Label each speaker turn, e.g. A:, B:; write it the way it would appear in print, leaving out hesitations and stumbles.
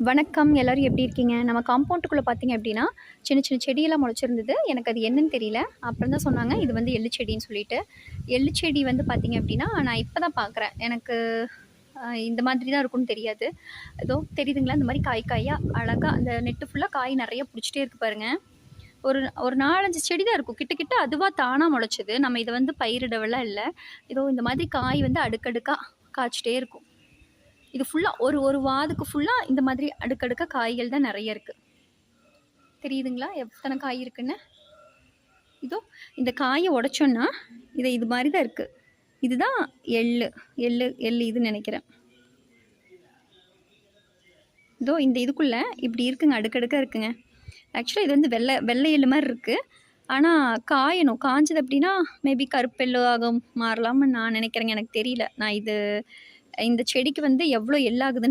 A: வணக்கம். எல்லாரும் எப்படி இருக்கீங்க? நம்ம காம்பவுண்டுக்குள்ள பார்த்தீங்க அப்படின்னா, சின்ன சின்ன செடியெல்லாம் முளைச்சிருந்தது. எனக்கு அது என்னன்னு தெரியல. அப்புறம் தான் சொன்னாங்க, இது வந்து எள்ளு செடின்னு சொல்லிட்டு. எள்ளு செடி வந்து பார்த்தீங்க அப்படின்னா, நான் இப்ப தான் பார்க்குறேன். எனக்கு இந்த மாதிரி தான் இருக்கும்னு தெரியாது. ஏதோ தெரியுதுங்களா? இந்த மாரி காய் காயா அழகா அந்த நெட்டு ஃபுல்லா காய் நெறைய புடிச்சிட்டே இருக்கு பாருங்க. ஒரு ஒரு 4, 5 செடி தான் இருக்கும். கிட்ட கிட்ட அதுவா தானா முளைச்சது. நம்ம இத வந்து பயிரிடவெல்லாம் இல்ல. ஏதோ இந்த மாதிரி காய் வந்து அடுக்கடுக்கா காய்ச்சிட்டே இருக்கும். இது ஃபுல்லா ஒரு ஒரு வாதுக்கு ஃபுல்லா இந்த மாதிரி அடுக்கடுக்கா காய்கள் தான் நெறைய இருக்கு. தெரியுதுங்களா? எத்தன காய் இருக்குன்னு? இதோ இந்த காய உடைச்சோம்னா, இது மாரி தான் இருக்கு. இதுதான் எள்ளு. எள்ளு இதுன்னு நெனைக்கிறேன். இதோ இந்த இதுக்குள்ள இப்படி இருக்குங்க. அடுக்கடுக்கா இருக்குங்க. ஆக்சுவலா இது வந்து வெள்ளை எள்ளு மாரி இருக்கு. ஆனா காயணும். காஞ்சது அப்படின்னா, மேபி கருப்பு எள்ளு ஆக மாறலாம்னு நான் நெனைக்கிறேங்க. எனக்கு தெரியல. நான் இந்த செடிக்கு வந்து எவ்வளோ எள்ளாகுதுன்னு